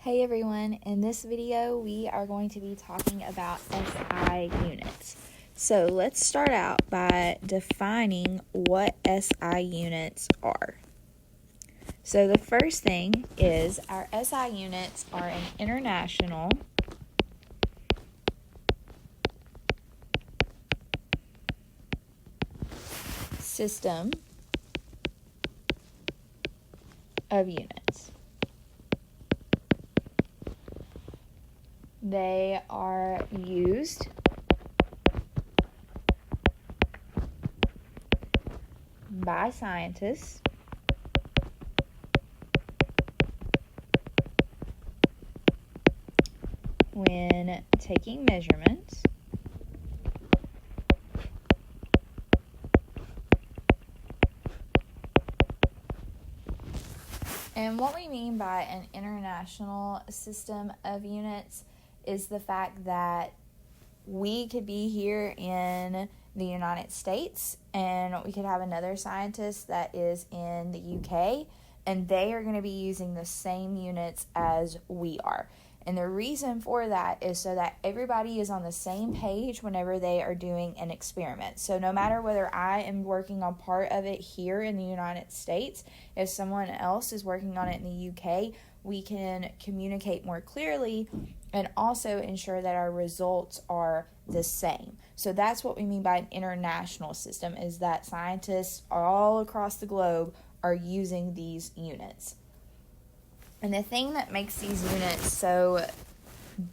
Hey everyone, in this video we are going to be talking about SI units. So let's start out by defining what SI units are. So the first thing is our SI units are an international system of units. They are used by scientists when taking measurements and what we mean by an international system of units is the fact that we could be here in the United States and we could have another scientist that is in the UK, and they are going to be using the same units as we are. And the reason for that is so that everybody is on the same page whenever they are doing an experiment. So no matter whether I am working on part of it here in the United States, if someone else is working on it in the UK, we can communicate more clearly and also ensure that our results are the same. So that's what we mean by an international system, is that scientists all across the globe are using these units. And the thing that makes these units so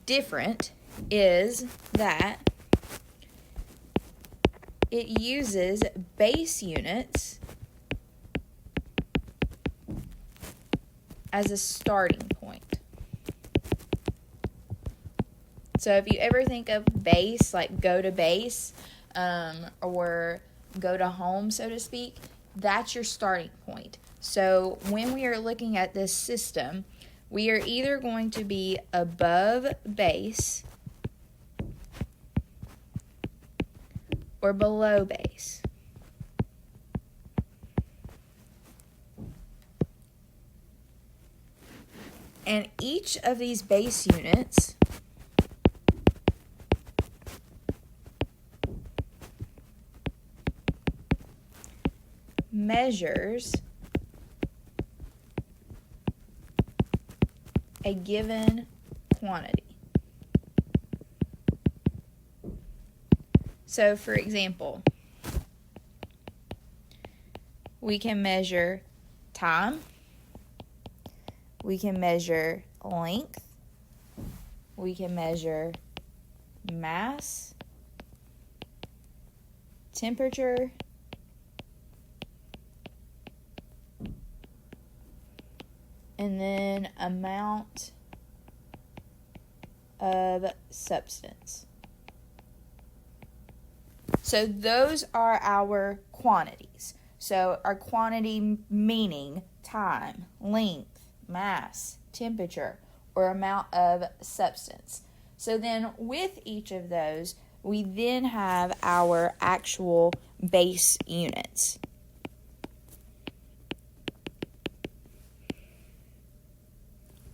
different is that it uses base units as a starting point. So if you ever think of base, like go to base, or go to home, so to speak, that's your starting point. So when we are looking at this system, we are either going to be above base or below base. And each of these base units measures a given quantity. So, for example, we can measure time, we can measure length, we can measure mass, temperature, and then amount of substance. So those are our quantities. So our quantity meaning time, length, mass, temperature, or amount of substance. So then with each of those, we then have our actual base units.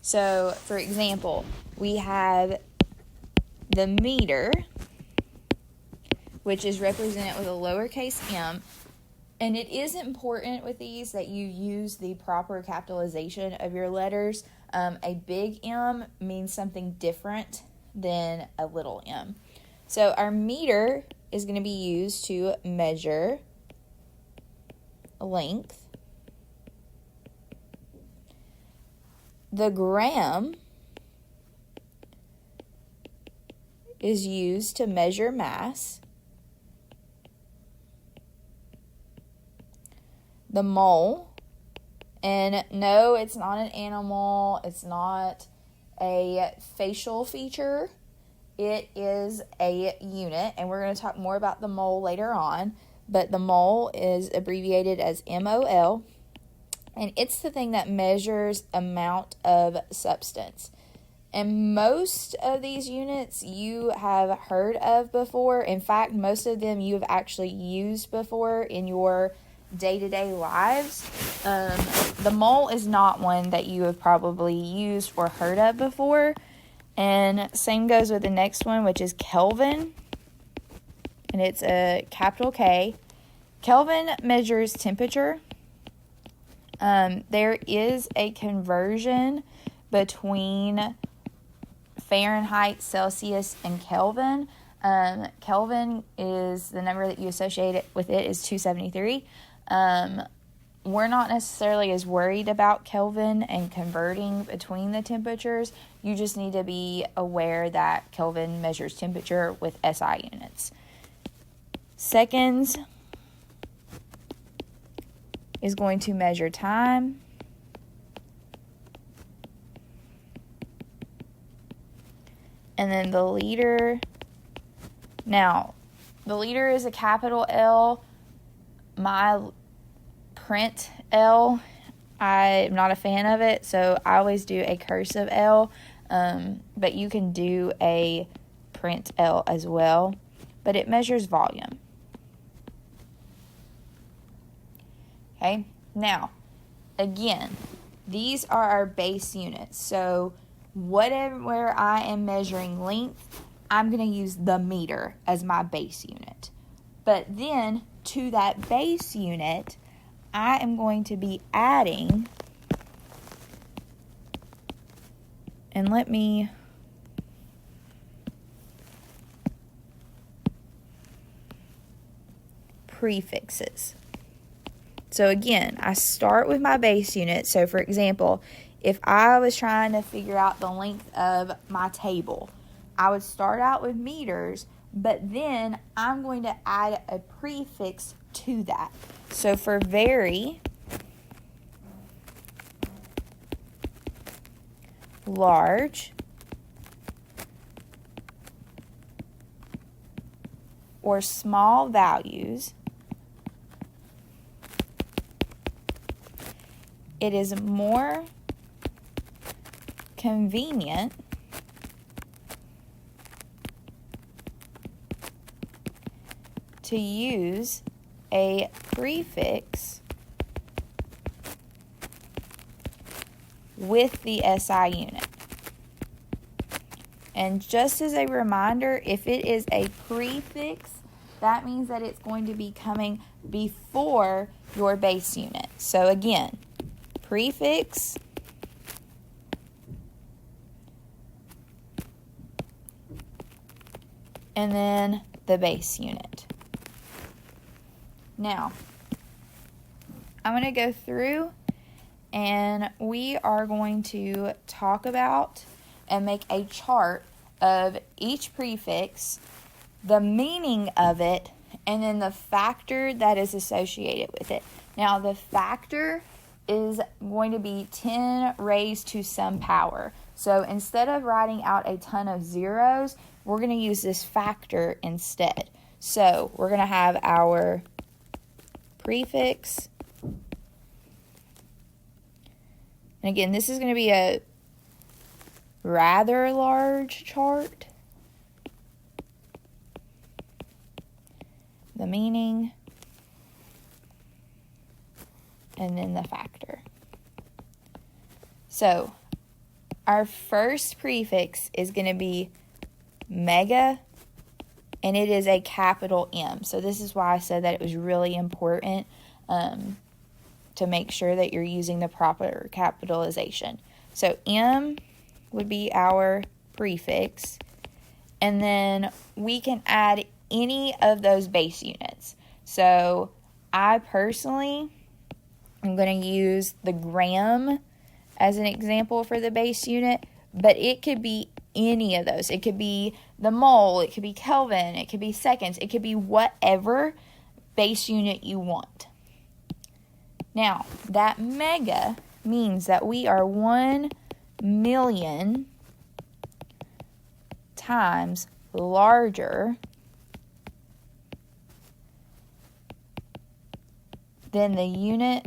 So, for example, we have the meter, which is represented with a lowercase m, and it is important with these that you use the proper capitalization of your letters. A big M means something different than a little m. So our meter is going to be used to measure length. The gram is used to measure mass. The mole, and no, it's not an animal, it's not a facial feature, it is a unit, and we're going to talk more about the mole later on, but the mole is abbreviated as MOL. And it's the thing that measures amount of substance. And most of these units you have heard of before. In fact, most of them you have actually used before in your day-to-day lives. The mole is not one that you have probably used or heard of before. And same goes with the next one, which is Kelvin. And it's a capital K. Kelvin measures temperature. There is a conversion between Fahrenheit, Celsius, and Kelvin. Kelvin is the number that you associate it with it is 273. We're not necessarily as worried about Kelvin and converting between the temperatures. You just need to be aware that Kelvin measures temperature with SI units. Seconds is going to measure time. And then the liter. Now, the liter is a capital L. My print L, I'm not a fan of it, so I always do a cursive L. But you can do a print L as well. But it measures volume. Okay, now, again, these are our base units. So, whatever I am measuring length, I'm going to use the meter as my base unit. But then, to that base unit, I am going to be adding, and let me prefixes. So again, I start with my base unit. So for example, if I was trying to figure out the length of my table, I would start out with meters, but then I'm going to add a prefix to that. So for very large or small values, it is more convenient to use a prefix with the SI unit. And just as a reminder, if it is a prefix, that means that it's going to be coming before your base unit. So again, prefix and then the base unit. Now, I'm going to go through and we are going to talk about and make a chart of each prefix, the meaning of it, and then the factor that is associated with it. Now, the factor is going to be 10 raised to some power. So instead of writing out a ton of zeros, we're going to use this factor instead. So we're going to have our prefix. And again, this is going to be a rather large chart. The meaning, and then the factor. So, our first prefix is going to be mega, and it is a capital M. So this is why I said that it was really important to make sure that you're using the proper capitalization. So M would be our prefix, and then we can add any of those base units. So I personally am going to use the gram as an example for the base unit, but it could be any of those. It could be the mole, it could be Kelvin, it could be seconds, it could be whatever base unit you want. Now, that mega means that we are 1 million times larger than the unit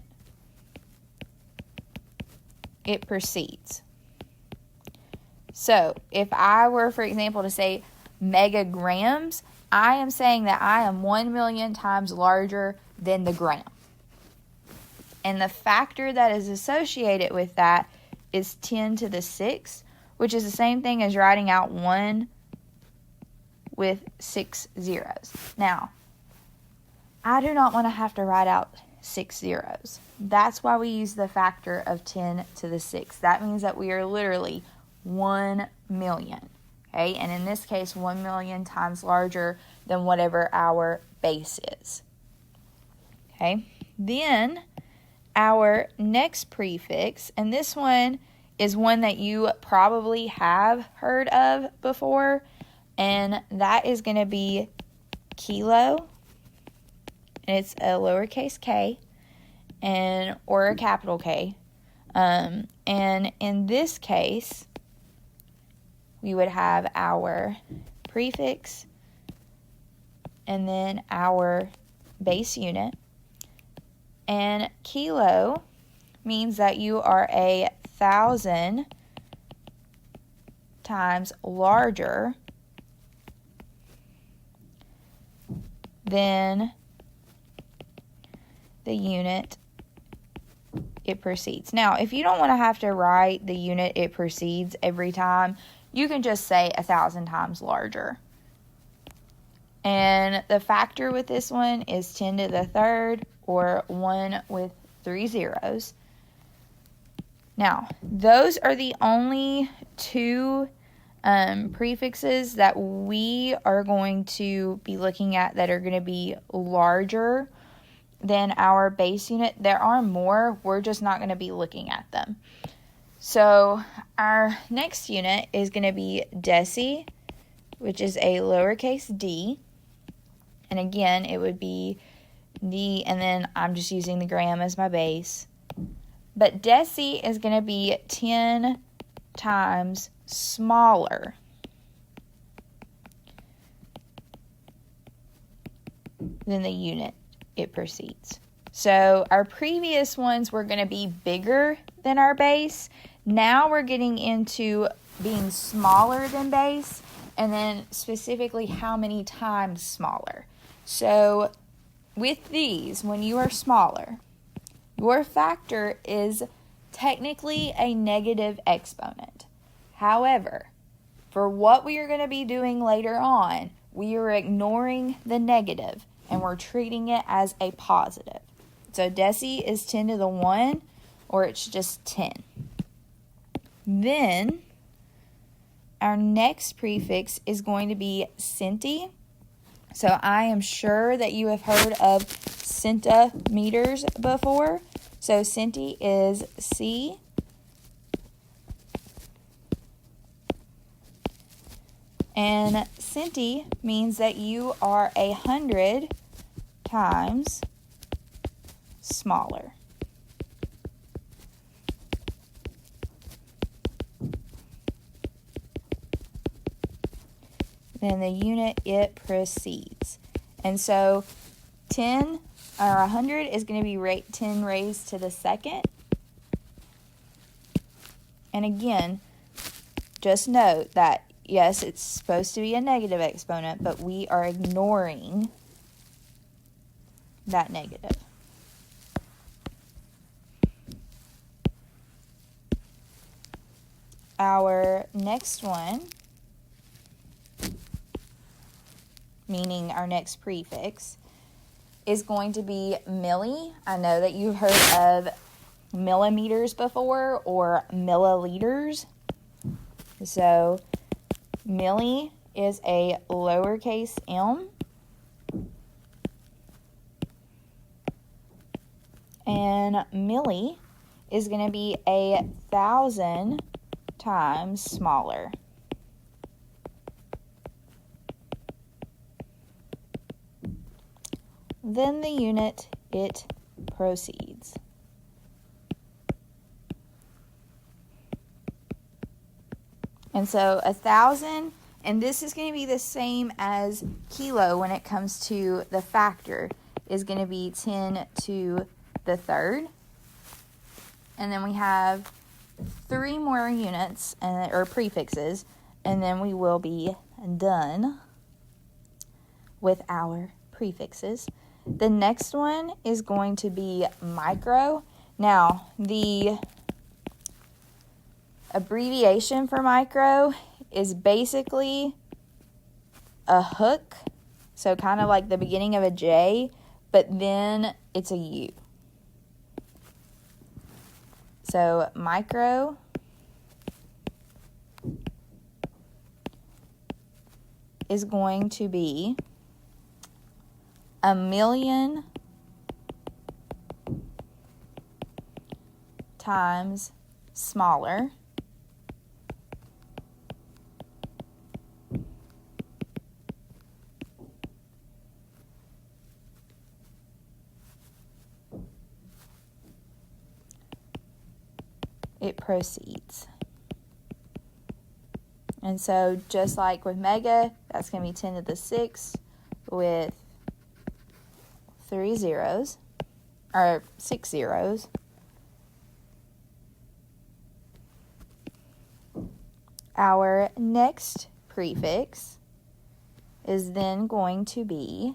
it precedes. So, if I were, for example, to say megagrams, I am saying that I am 1 million times larger than the gram. And the factor that is associated with that is 10 to the 6th, which is the same thing as writing out 1 with 6 zeros. Now, I do not want to have to write out 6 zeros. That's why we use the factor of 10 to the 6th. That means that we are literally 1 million. Okay, and in this case, 1 million times larger than whatever our base is. Okay, then our next prefix, and this one is one that you probably have heard of before, and that is going to be kilo, and it's a lowercase k, or a capital K, and in this case, we would have our prefix and then our base unit. And kilo means that you are 1,000 times larger than the unit it precedes. Now, if you don't want to have to write the unit it precedes every time, you can just say 1,000 times larger. And the factor with this one is 10 to the 3rd, or 1 with 3 zeros. Now, those are the only two prefixes that we are going to be looking at that are going to be larger than our base unit. There are more, we're just not going to be looking at them. So our next unit is going to be deci, which is a lowercase d. And again, it would be the, and then I'm just using the gram as my base. But deci is going to be 10 times smaller than the unit it precedes. So our previous ones were going to be bigger than our base. Now we're getting into being smaller than base, and then specifically how many times smaller. So with these, when you are smaller, your factor is technically a negative exponent. However, for what we are going to be doing later on, we are ignoring the negative and we're treating it as a positive. So deci is 10 to the 1, or it's just 10. Then our next prefix is going to be centi. So I am sure that you have heard of centimeters before. So centi is C. And centi means that you are 100 times smaller. Than the unit it precedes. And so 10 or 100 is going to be 10 raised to the 2nd. And again, just note that yes, it's supposed to be a negative exponent, but we are ignoring that negative. Our next one, meaning our next prefix, is going to be milli. I know that you've heard of millimeters before, or milliliters. So milli is a lowercase m. And milli is going to be 1,000 times smaller. Than the unit it proceeds. And so 1,000, and this is going to be the same as kilo when it comes to the factor, is going to be 10 to the 3rd. And then we have 3 more units, or prefixes, and then we will be done with our prefixes. The next one is going to be micro, Now, the abbreviation for micro is basically a hook, so kind of like the beginning of a J, but then it's a U. So micro is going to be 1,000,000 times smaller it proceeds. And so just like with mega, that's going to be 10 to the 6 with 3 zeros, or 6 zeros. Our next prefix is then going to be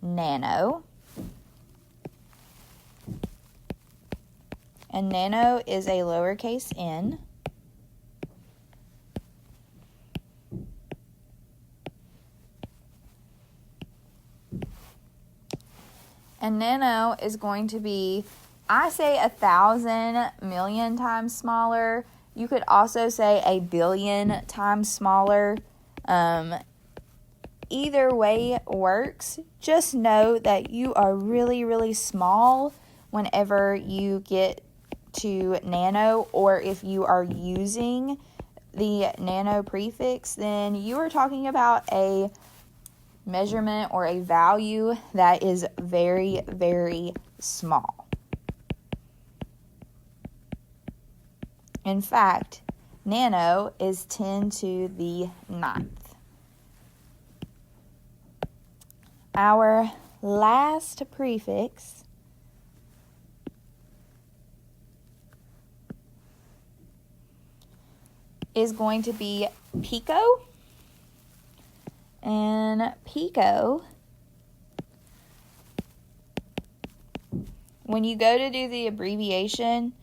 nano. And nano is a lowercase n. And nano is going to be, I say 1,000 million times smaller. You could also say 1 billion times smaller. Either way works. Just know that you are really, really small whenever you get to nano, or if you are using the nano prefix, then you are talking about a measurement or a value that is very, very small. In fact, nano is 10 to the 9th. Our last prefix is going to be pico. And pico, when you go to do the abbreviation,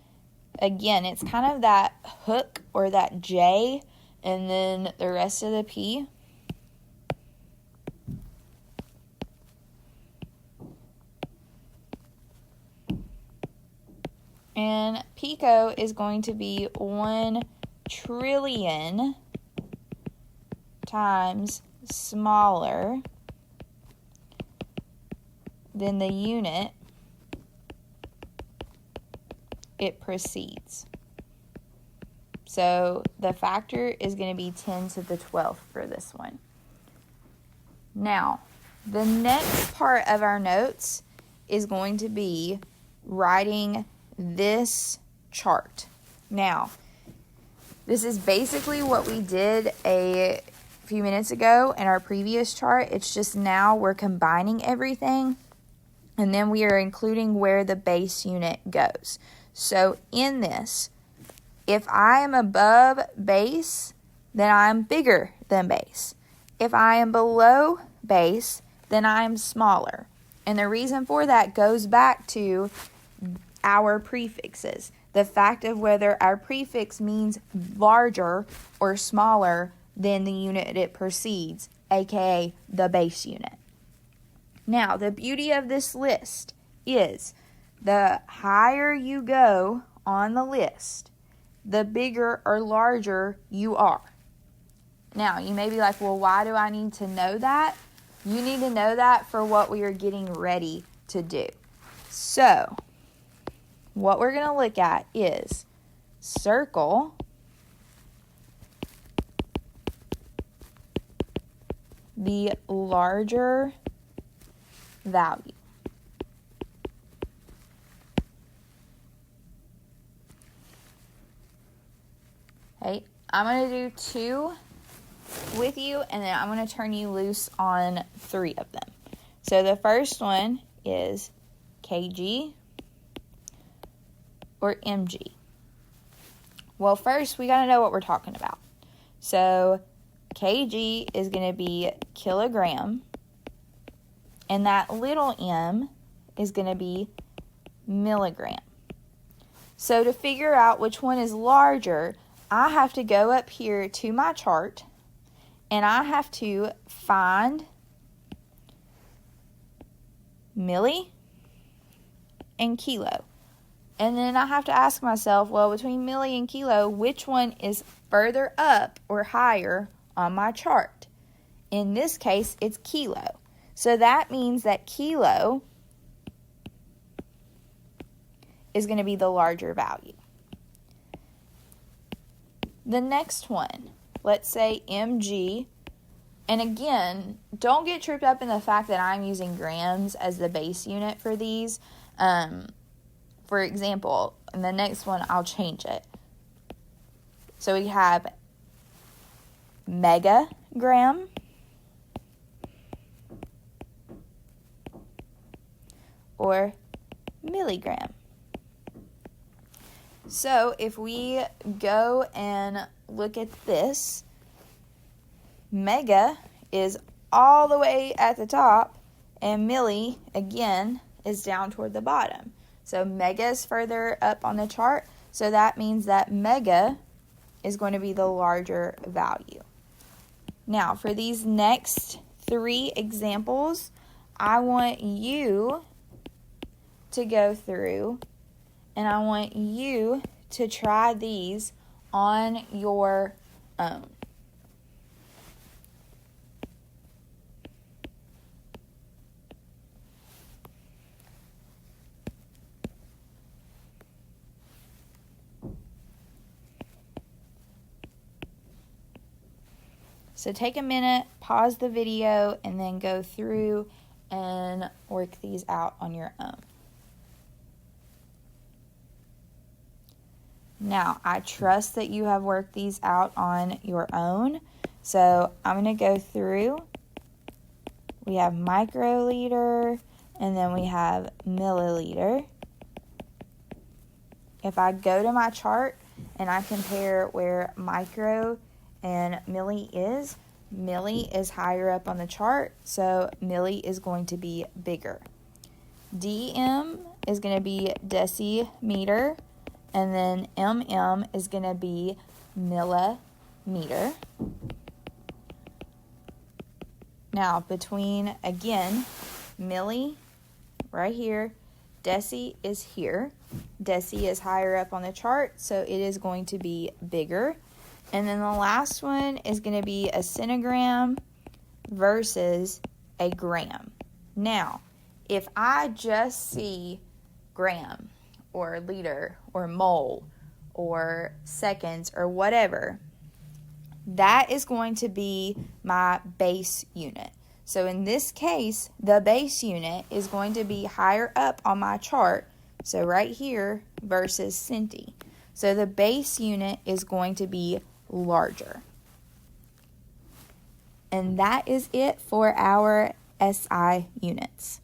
again, it's kind of that hook or that J and then the rest of the P. And pico is going to be 1 trillion times smaller than the unit it precedes. So the factor is going to be 10 to the 12th for this one. Now, the next part of our notes is going to be writing this chart. Now, this is basically what we did a few minutes ago in our previous chart. It's just now we're combining everything, and then we are including where the base unit goes. So in this, if I am above base, then I'm bigger than base. If I am below base, then I'm smaller. And the reason for that goes back to our prefixes. The fact of whether our prefix means larger or smaller than the unit it precedes, aka the base unit. Now, the beauty of this list is the higher you go on the list, the bigger or larger you are. Now, you may be like, well, why do I need to know that? You need to know that for what we are getting ready to do. So, what we're going to look at is circle the larger value. Okay, I'm going to do 2 with you, and then I'm going to turn you loose on 3 of them. So the first one is kg or mg. Well, first we got to know what we're talking about. So kg is going to be kilogram, and that little m is going to be milligram. So to figure out which one is larger, I have to go up here to my chart and I have to find milli and kilo. And then I have to ask myself, well, between milli and kilo, which one is further up or higher on my chart? In this case, it's kilo. So that means that kilo is going to be the larger value. The next one, let's say mg. And again, don't get tripped up in the fact that I'm using grams as the base unit for these. For example, in the next one, I'll change it. So we have megagram, or milligram. So if we go and look at this, mega is all the way at the top, and milli, again, is down toward the bottom. So mega is further up on the chart, so that means that mega is going to be the larger value. Now, for these next 3 examples, I want you to go through and I want you to try these on your own. So take a minute, pause the video, and then go through and work these out on your own. Now, I trust that you have worked these out on your own. So I'm going to go through. We have microliter, and then we have milliliter. If I go to my chart and I compare where micro and milli is higher up on the chart, so milli is going to be bigger. DM is going to be decimeter, and then MM is going to be millimeter. Now, between, again, milli right here, deci is here. Deci is higher up on the chart, so it is going to be bigger. And then the last one is going to be a centigram versus a gram. Now, if I just see gram or liter or mole or seconds or whatever, that is going to be my base unit. So in this case, the base unit is going to be higher up on my chart. So right here versus centi. So the base unit is going to be larger. And that is it for our SI units.